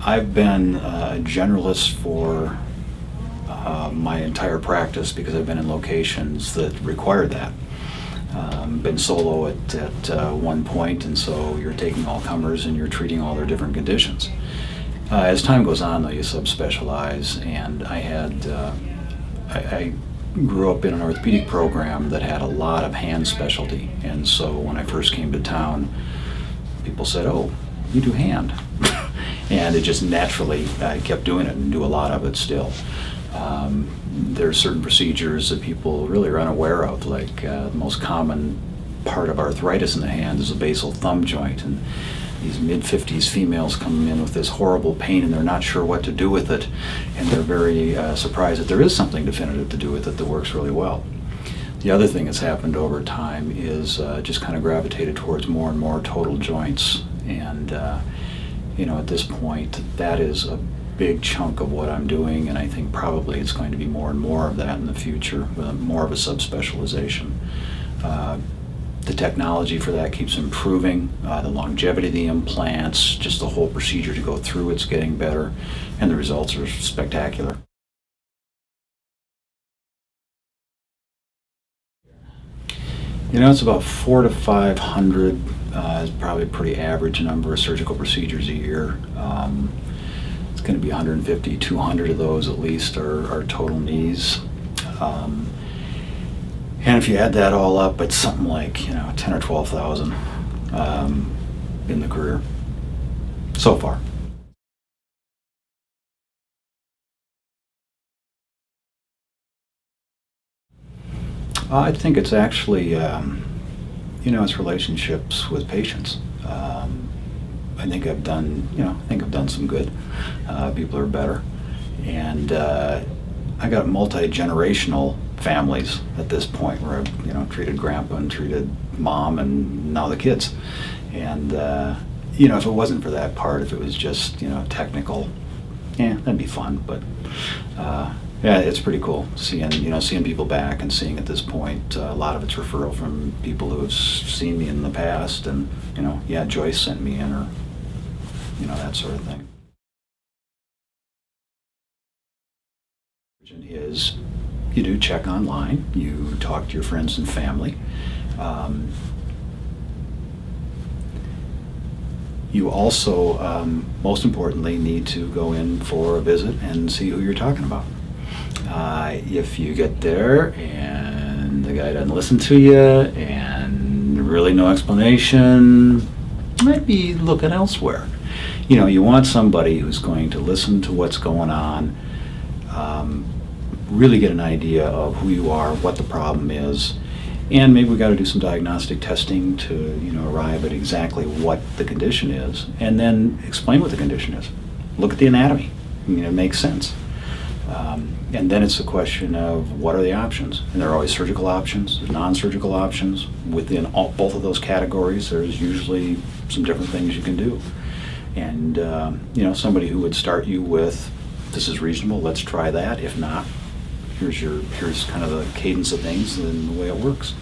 I've been a generalist for my entire practice because I've been in locations that required that. Been solo at one point, and so you're taking all comers and you're treating all their different conditions. As time goes on, though, you subspecialize, and I grew up in an orthopedic program that had a lot of hand specialty, and so when I first came to town, people said, "Oh, you do hand," and it just naturally I kept doing it and do a lot of it still. There are certain procedures that people really are unaware of, like the most common part of arthritis in the hand is the basal thumb joint, and these mid-50s females come in with this horrible pain and they're not sure what to do with it, and they're very surprised that there is something definitive to do with it that works really well. The other thing that's happened over time is just kind of gravitated towards more and more total joints, and at this point that is a big chunk of what I'm doing, and I think probably it's going to be more and more of that in the future, with more of a subspecialization. The technology for that keeps improving. The longevity of the implants, just the whole procedure to go through, it's getting better, and the results are spectacular. It's about 400 to 500 is probably a pretty average number of surgical procedures a year. It's going to be 150, 200 of those at least are total knees. And if you add that all up, it's something like 10 or 12,000 in the career so far. I think it's actually it's relationships with patients. I think I've done some good. People are better, and I got multi-generational families at this point where I've treated grandpa and treated mom and now the kids, and if it wasn't for that part, if it was just technical, that'd be fun. But yeah, it's pretty cool seeing people back and seeing at this point a lot of it's referral from people who have seen me in the past, and Joyce sent me in, or that sort of thing. Is you do check online, you talk to your friends and family. You also, most importantly, need to go in for a visit and see who you're talking about. If you get there and the guy doesn't listen to you and really no explanation, you might be looking elsewhere. You want somebody who's going to listen to what's going on, really get an idea of who you are, what the problem is, and maybe we got to do some diagnostic testing to arrive at exactly what the condition is, and then explain what the condition is. Look at the anatomy. It makes sense. And then it's a question of what are the options, and there are always surgical options, there's non-surgical options. Within both of those categories, there's usually some different things you can do. And somebody who would start you with, this is reasonable, let's try that. If not, here's kind of the cadence of things and the way it works.